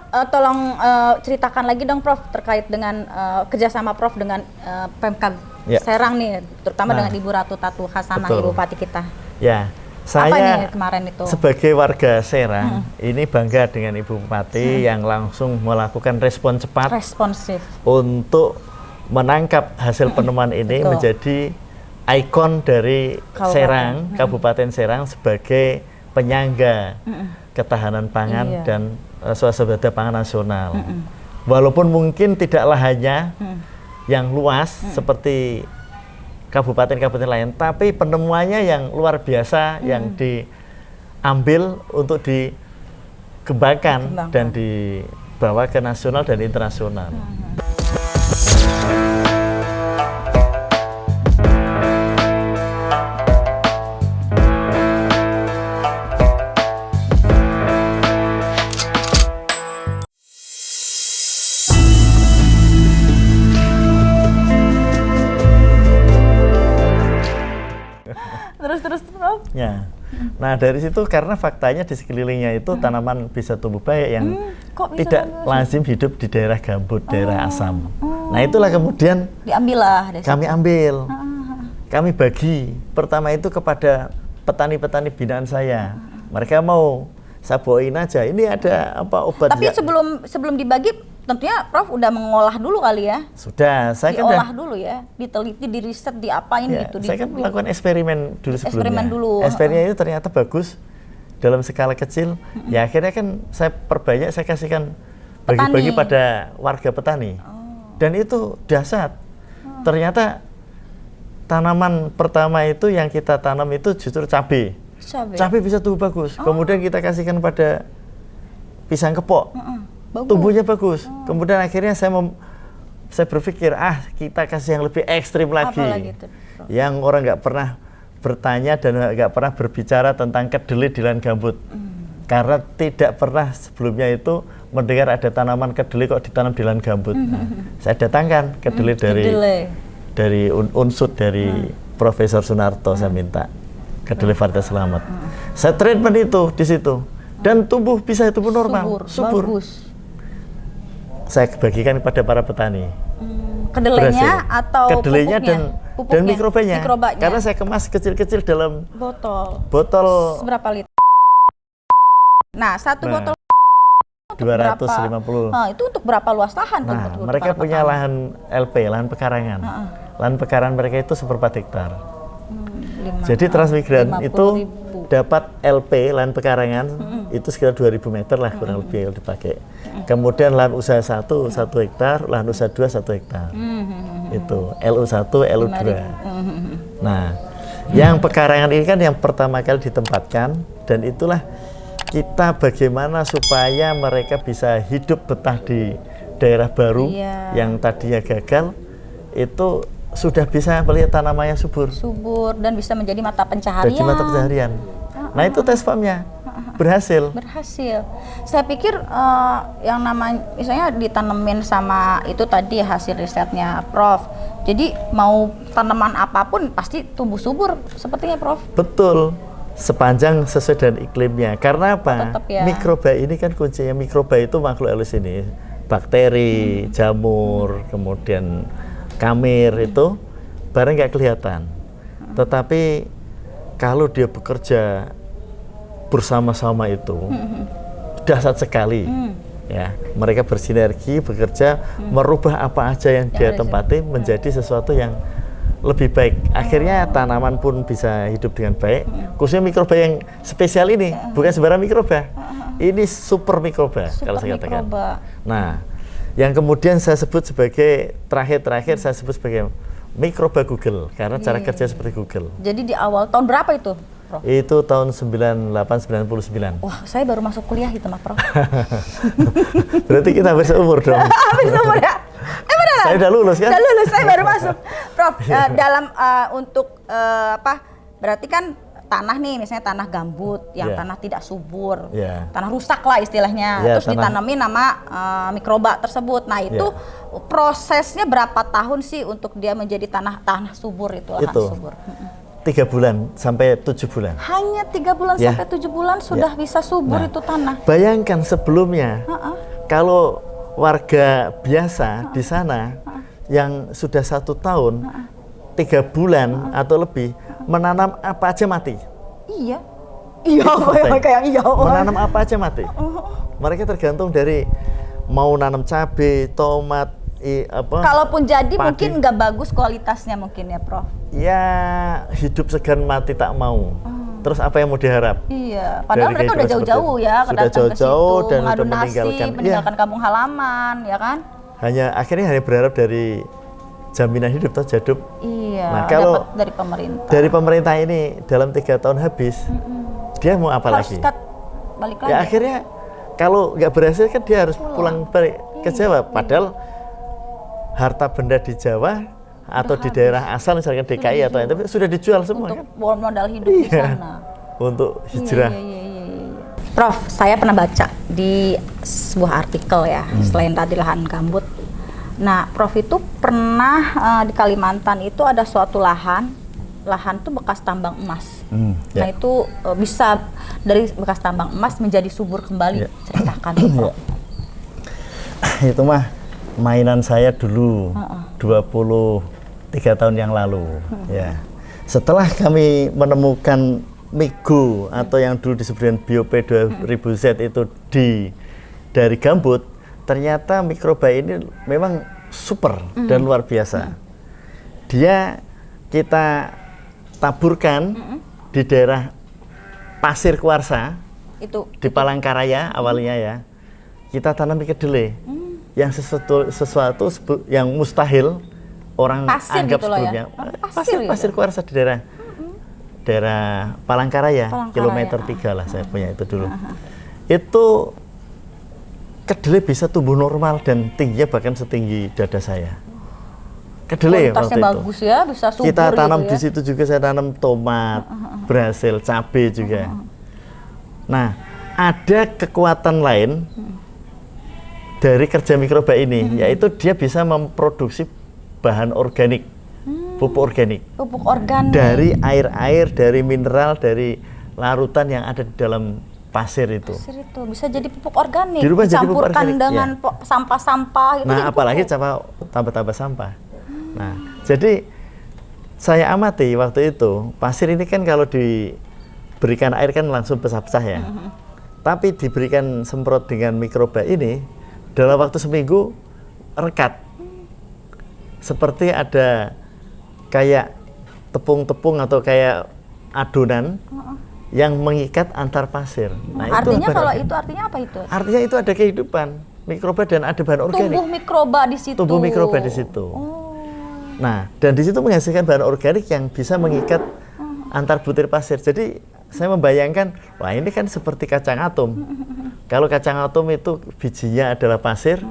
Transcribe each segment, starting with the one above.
tolong ceritakan lagi dong Prof terkait dengan kerjasama Prof dengan Pemkab Serang nih, terutama dengan Ibu Ratu Tatu Hasanah, Ibu Bupati kita. Ya, saya apa nih kemarin itu? Sebagai warga Serang ini bangga dengan Ibu Bupati yang langsung melakukan respon cepat, responsif, untuk menangkap hasil penemuan ini menjadi ikon dari Serang, Kabupaten Serang sebagai penyangga ketahanan pangan dan swasembada pangan nasional. Walaupun mungkin tidaklah hanya yang luas seperti kabupaten-kabupaten lain, tapi penemuannya yang luar biasa yang diambil untuk dikembangkan dan dibawa ke nasional dan internasional. Terus Prof? Ya. Nah dari situ karena faktanya di sekelilingnya itu tanaman bisa tumbuh baik yang tidak lazim hidup di daerah gambut, daerah asam. Nah itulah kemudian kami ambil, kami bagi. Pertama itu kepada petani-petani binaan saya. Mereka mau saya bawain aja. Ini ada apa obat? Tapi sebelum dibagi tentunya Prof udah mengolah dulu kali ya? Sudah, saya kan diolah dulu ya, diteliti, diriset, diapain gitu. Saya kan melakukan eksperimen dulu sebelumnya. Eksperimen dulu. Eksperimennya itu ternyata bagus dalam skala kecil. Ya akhirnya kan saya perbanyak, saya kasihkan bagi-bagi pada warga petani. Dan itu dahsyat. Ternyata tanaman pertama itu yang kita tanam itu justru cabai. Cabai bisa tumbuh bagus. Kemudian kita kasihkan pada pisang kepok. Tumbuhnya bagus. Kemudian akhirnya saya berpikir, kita kasih yang lebih ekstrim lagi. Yang orang nggak pernah bertanya dan nggak pernah berbicara tentang kedelai di lahan gambut. Karena tidak pernah sebelumnya itu mendengar ada tanaman kedelai kok ditanam di lahan gambut. Saya datangkan kedelai dari unsur dari Profesor Sunarto, saya minta kedelai varietas selamat. Saya treatment itu di situ dan bisa tumbuh normal, subur. Bagus. Saya bagikan kepada para petani. Kedelainya atau kedelainya dan mikrobanya. Karena saya kemas kecil-kecil dalam botol seberapa liter? Nah, satu botol 250. Itu untuk berapa luas lahan? Mereka punya lahan LP, lahan pekarangan. Lahan pekarangan mereka itu 1/4 hektar. Jadi Transmigran itu dapat LP, lahan pekarangan, itu sekitar 2000 meter lah kurang lebih yang dipakai. Kemudian lahan usaha 1 hektar, lahan usaha 2 1 hektar. Itu LU1, LU2. Nah, yang pekarangan ini kan yang pertama kali ditempatkan, dan itulah kita bagaimana supaya mereka bisa hidup betah di daerah baru yang tadinya gagal, itu sudah bisa melihat tanamannya subur dan bisa menjadi mata pencaharian. Nah itu tes farmnya berhasil. Saya pikir yang namanya misalnya ditanemin sama itu tadi hasil risetnya Prof. Jadi mau tanaman apapun pasti tumbuh subur sepertinya Prof. Betul, sepanjang sesuai dengan iklimnya. Karena apa? Mikroba ini kan kuncinya. Mikroba itu makhluk halus ini, bakteri, jamur, kemudian kamir itu barang nggak kelihatan. Tetapi kalau dia bekerja bersama-sama itu dahsyat sekali. Ya, mereka bersinergi, bekerja, merubah apa aja yang dia tempati menjadi sesuatu yang lebih baik. Akhirnya tanaman pun bisa hidup dengan baik. Khususnya mikroba yang spesial ini, bukan sembarang mikroba. Ini super mikroba kalau saya katakan. Nah, yang kemudian saya sebut sebagai terakhir saya sebut sebagai mikroba Google karena cara kerja seperti Google. Jadi di awal tahun berapa itu, Prof? Itu tahun 98-99. Wah, saya baru masuk kuliah itu, Mas Prof. Berarti kita hampir seumur dong. Hampir seumur ya? Beneran? Saya udah lulus kan? Udah lulus, saya baru masuk. Prof, dalam untuk berarti kan tanah nih, misalnya tanah gambut yang tanah tidak subur, tanah rusak lah istilahnya, terus ditanamin nama mikroba tersebut. Nah itu prosesnya berapa tahun sih untuk dia menjadi tanah subur itu, lahan subur? 3 bulan sampai 7 bulan. Hanya 3 bulan sampai 7 bulan sudah bisa subur itu tanah. Bayangkan sebelumnya Kalau warga biasa di sana yang sudah 1 tahun, 3 bulan atau lebih menanam apa aja mati. Iya. Iya, kayak iya. Menanam apa aja mati. Mereka tergantung dari mau nanam cabai, tomat, kalaupun jadi padi. Mungkin nggak bagus kualitasnya mungkin ya, Prof. Ya, hidup segan mati tak mau. Terus apa yang mau diharap? Iya, padahal mereka udah jauh-jauh ya, sudah jauh-jauh dan mengadu udah meninggalkan kampung halaman, ya kan? Akhirnya hanya berharap dari jaminan hidup atau jaduk. Iya, nah, kalau dari pemerintah. Dari pemerintah ini dalam 3 tahun habis, dia mau apa lagi? Balik lagi. Ya akhirnya kalau nggak berhasil kan dia harus pulang balik ke Jawa. Padahal harta benda di Jawa atau di daerah asal misalkan DKI atau NTB sudah dijual semua untuk kan? modal hidup di sana. Untuk hijrah. Iya. Prof, saya pernah baca di sebuah artikel ya, selain tadi lahan gambut. Nah, Prof itu pernah di Kalimantan itu ada suatu lahan tuh bekas tambang emas. Nah itu bisa dari bekas tambang emas menjadi subur kembali. Ceritakan, Prof. Itu mah mainan saya dulu 23 tahun yang lalu. Ya. Setelah kami menemukan Migo atau yang dulu disebut dengan BioP 2000Z itu dari gambut, ternyata mikroba ini memang super dan luar biasa. Dia kita taburkan di daerah pasir kuarsa itu di Palangkaraya awalnya ya. Kita tanam kedelai. Yang sesuatu yang mustahil orang pasir anggap gitu sebelumnya. Ya? Pasir kuarsa di daerah Palangkaraya, kilometer 3 lah saya punya itu dulu. Itu kedelai bisa tumbuh normal dan tingginya bahkan setinggi dada saya. Kedelai waktu itu. Bagus ya, bisa subur. Kita tanam gitu ya? Di situ juga saya tanam tomat, berhasil, cabai juga. Nah, ada kekuatan lain dari kerja mikroba ini, yaitu dia bisa memproduksi bahan organik, pupuk organik. Pupuk organik. Dari air-air, dari mineral, dari larutan yang ada di dalam pasir itu. Pasir itu bisa jadi pupuk organik. Dicampurkan dengan sampah-sampah. Nah, apalagi tambah sampah. Nah, jadi saya amati waktu itu pasir ini kan kalau diberikan air kan langsung pecah-pecah ya. Tapi diberikan semprot dengan mikroba ini dalam waktu seminggu rekat. Seperti ada kayak tepung-tepung atau kayak adonan yang mengikat antar pasir. Nah, artinya kalau itu artinya apa itu? Artinya itu ada kehidupan mikroba dan ada bahan organik. Tumbuh mikroba di situ. Tumbuh mikroba di situ. Nah, dan di situ menghasilkan bahan organik yang bisa mengikat antar butir pasir. Jadi saya membayangkan, wah ini kan seperti kacang atom. Kalau kacang atom itu bijinya adalah pasir,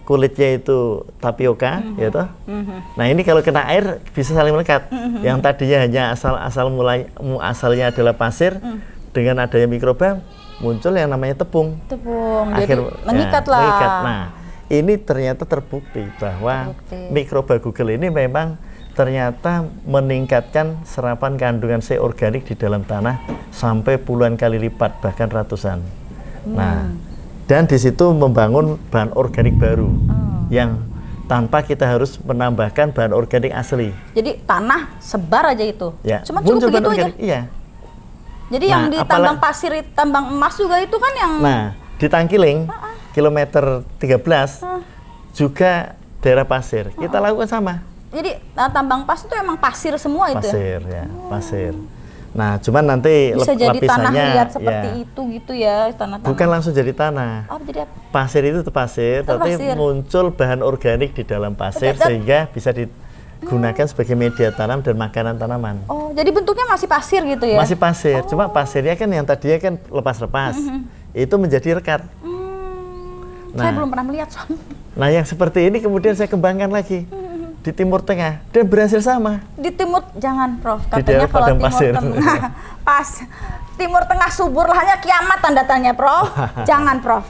kulitnya itu tapioka, ya toh. Nah ini kalau kena air bisa saling melekat. Yang tadinya hanya asalnya adalah pasir, dengan adanya mikroba muncul yang namanya tepung. Jadi mengikat lah. Mengikat. Nah ini ternyata terbukti bahwa mikroba Google ini memang ternyata meningkatkan serapan kandungan C organik di dalam tanah sampai puluhan kali lipat, bahkan ratusan. Nah, dan di situ membangun bahan organik baru yang tanpa kita harus menambahkan bahan organik asli. Jadi tanah sebar aja itu. Ya, cuma cukup begitu aja. Iya. Jadi yang di tambang pasir, tambang emas juga itu kan yang. Nah, di Tangkiling kilometer 13 juga daerah pasir. Kita lakukan sama. Jadi tambang pas itu emang pasir semua itu pasir, ya? Pasir. Nah, cuman nanti bisa jadi tanah liat seperti ya, itu gitu ya, tanah-tanah. Bukan langsung jadi tanah. Oh, jadi apa? Pasir itu pasir, tapi muncul bahan organik di dalam pasir sehingga bisa digunakan sebagai media tanam dan makanan tanaman. Oh, jadi bentuknya masih pasir gitu ya? Masih pasir, cuma pasirnya kan yang tadinya kan lepas-lepas. Itu menjadi rekat. Saya belum pernah melihat soalnya. Nah, yang seperti ini kemudian saya kembangkan lagi. Di Timur Tengah dan berhasil sama. Di Timur jangan Prof, katanya kalau Timur Tengah pas Timur Tengah subur lahannya kiamat tanda-tanya Prof. Jangan Prof.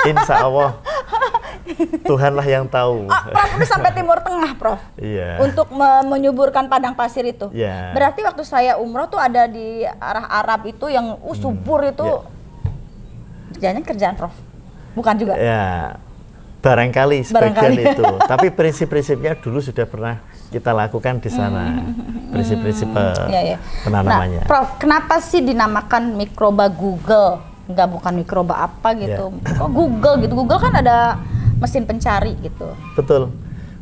Insya Allah Tuhanlah yang tahu. Prof udah sampai Timur Tengah Prof. Iya. Untuk menyuburkan padang pasir itu. Iya. Berarti waktu saya umroh tuh ada di arah Arab itu yang subur itu. Jangan kerjaan Prof. Bukan juga. Ya, barangkali sebagian itu. Tapi prinsip-prinsipnya dulu sudah pernah kita lakukan di sana. Prinsip-prinsip penanamannya. Nah, Prof, kenapa sih dinamakan mikroba Google? Nggak bukan mikroba apa gitu? Kok Google gitu? Google kan ada mesin pencari gitu. Betul.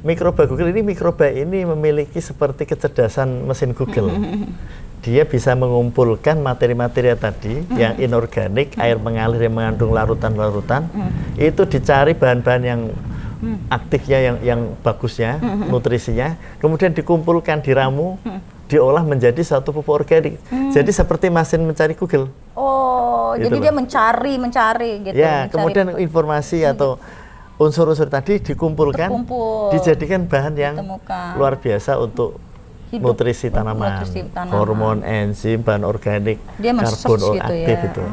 Mikroba Google ini memiliki seperti kecerdasan mesin Google. Dia bisa mengumpulkan materi-materi tadi yang inorganik, air mengalir yang mengandung larutan-larutan, itu dicari bahan-bahan yang aktifnya, yang bagusnya, nutrisinya, kemudian dikumpulkan di ramu, diolah menjadi satu pupuk organik. Jadi seperti mesin mencari Google. Oh, gitu, jadi dia mencari gitu. Ya, kemudian informasi atau unsur-unsur tadi dikumpulkan, dijadikan bahan yang luar biasa untuk nutrisi tanaman, hormon, enzim, bahan organik, karbon aktif ya. itu.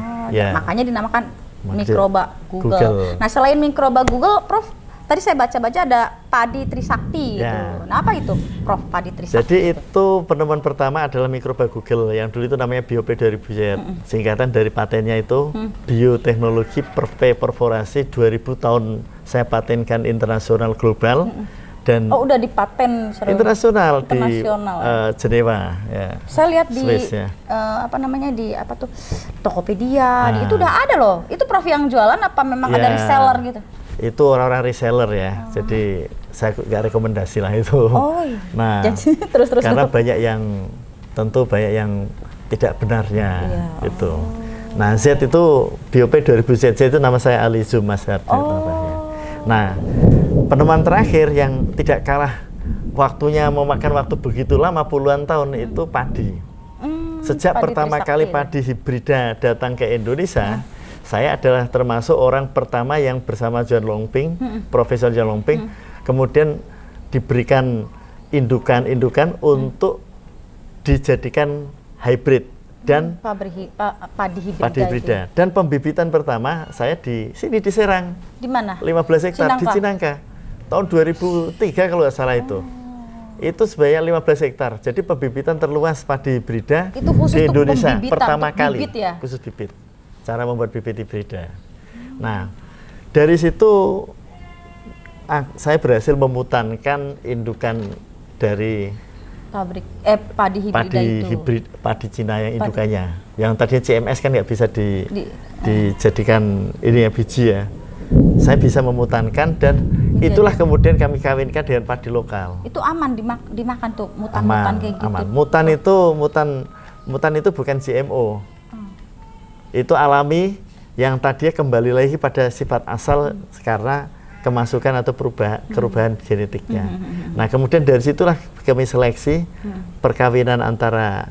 Makanya dinamakan mikroba Google. Nah, selain mikroba Google, Prof, tadi saya baca-baca ada padi trisakti gitu. Nah, apa itu, Prof, padi trisakti? Jadi itu penemuan pertama adalah mikroba Google yang dulu itu namanya BioP 2000, singkatan dari patennya itu bioteknologi perforasi 2000 tahun saya patenkan internasional global. Dan udah dipaten internasional di Jenewa ya. Saya lihat di Swiss, ya. Tokopedia, itu udah ada loh. Itu Prof yang jualan apa memang ada reseller gitu? Itu orang-orang reseller ya. Jadi saya nggak rekomendasi lah itu. Nah, terus karena banyak yang tidak benarnya itu. Nah, Z itu BioP 2000 Z itu nama saya Ali Zum Mazhar. Nah, penemuan terakhir yang tidak kalah waktunya memakan waktu begitu lama puluhan tahun itu padi. Sejak padi pertama kali padi hibrida datang ke Indonesia, saya adalah termasuk orang pertama yang bersama John Longping, Profesor John Longping, kemudian diberikan indukan-indukan untuk dijadikan hybrid dan padi hibrida. Dan pembibitan pertama saya di sini di Serang. Di mana? 15 hektar di Cinangka. Tahun 2003 kalau nggak salah itu. Itu sebanyak 15 hektar. Jadi pembibitan terluas padi hibrida di Indonesia pertama kali. Khusus bibit. Cara membuat bibit hibrida. Nah, dari situ saya berhasil memutankan indukan dari padi Cina yang indukannya. Yang tadinya CMS kan nggak bisa dijadikan ini ya biji ya. Saya bisa memutankan dan itulah kemudian kami kawinkan dengan padi lokal. Itu aman dimakan tuh mutan kayak gitu. Aman. Mutan itu bukan GMO. Itu alami yang tadinya kembali lagi pada sifat asal karena kemasukan atau perubahan genetiknya. Nah, kemudian dari situlah kami seleksi perkawinan antara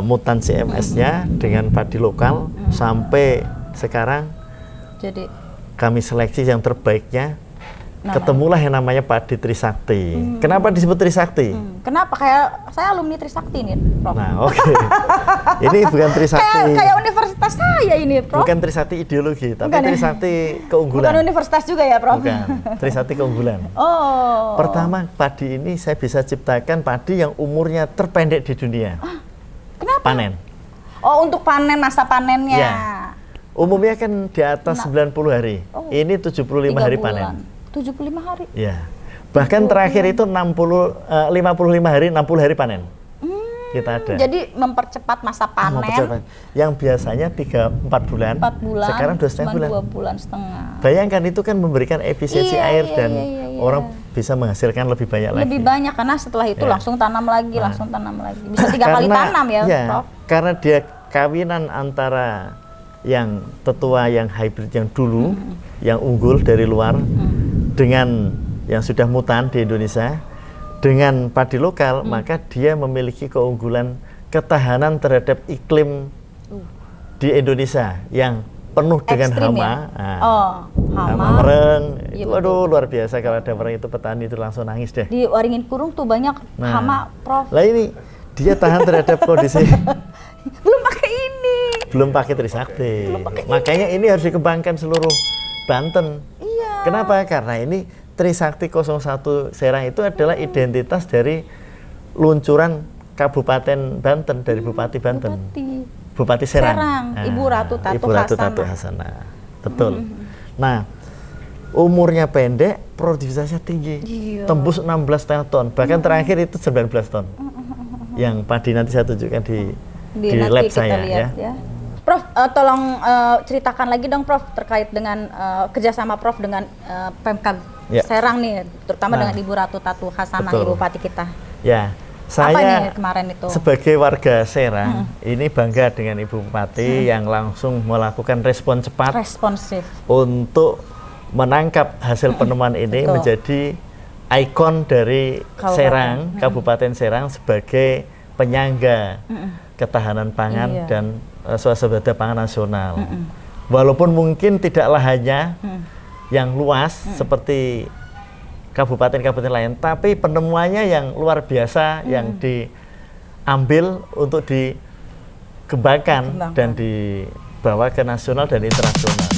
mutan CMS-nya dengan padi lokal sampai sekarang. Jadi kami seleksi yang terbaiknya. Ketemulah yang namanya padi Trisakti. Kenapa disebut Trisakti? Kenapa? Kayak saya alumni Trisakti nih, Prof. Nah, oke. Ini bukan Trisakti. kayak universitas saya ini, Prof. Bukan Trisakti ideologi, tapi bukan, Trisakti keunggulan. Bukan universitas juga ya, Prof? Bukan. Trisakti keunggulan. Pertama, padi ini saya bisa ciptakan padi yang umurnya terpendek di dunia. Kenapa? Panen. Untuk panen, masa panennya. Ya. Umumnya kan di atas 90 hari. Ini 75 hari panen. 75 hari? Ya. Bahkan terakhir itu 55 hari, 60 hari panen. Kita ada. Jadi mempercepat masa panen. Yang biasanya 4 bulan. 4 bulan. Sekarang 2,5 bulan. 2 bulan setengah. Bayangkan itu kan memberikan efisiensi air dan orang bisa menghasilkan lebih banyak lagi. Lebih banyak karena setelah itu langsung tanam lagi, Bisa 3 kali tanam ya, Prof. Karena dia kawinan antara yang tetua, yang hybrid yang dulu, yang unggul dari luar, dengan yang sudah mutan di Indonesia, dengan padi lokal, maka dia memiliki keunggulan ketahanan terhadap iklim di Indonesia yang penuh dengan hama. Ya? Hama mereng. Itu aduh luar biasa kalau ada mereng itu petani itu langsung nangis deh. Di Waringin Kurung tuh banyak hama, Prof. Lah ini dia tahan terhadap kondisi. Belum pakai Trisakti. Makanya ini harus dikembangkan seluruh Banten. Iya. Kenapa? Karena ini Trisakti 01 Serang itu adalah identitas dari luncuran Kabupaten Banten dari Bupati Banten. Bupati Serang. Ibu Ratu Tatu Hasanah. Betul. Nah, umurnya pendek, produktivitasnya tinggi, tembus 16,5 ton, bahkan terakhir itu 19 ton. Yang padi nanti saya tunjukkan di lab saya ya. Prof, tolong ceritakan lagi dong Prof terkait dengan kerjasama Prof dengan Pemkab Serang nih, terutama dengan Ibu Ratu Tatu Hasanah, Ibu Bupati kita. Ya, saya apa nih kemarin itu? Sebagai warga Serang ini bangga dengan Ibu Bupati yang langsung melakukan respon cepat, responsif untuk menangkap hasil penemuan ini menjadi ikon dari Serang, Kabupaten Serang sebagai penyangga ketahanan pangan dan swasembada pangan nasional. Walaupun mungkin tidaklah hanya yang luas seperti kabupaten-kabupaten lain, tapi penemuannya yang luar biasa yang diambil untuk dikembangkan dan dibawa ke nasional dan internasional.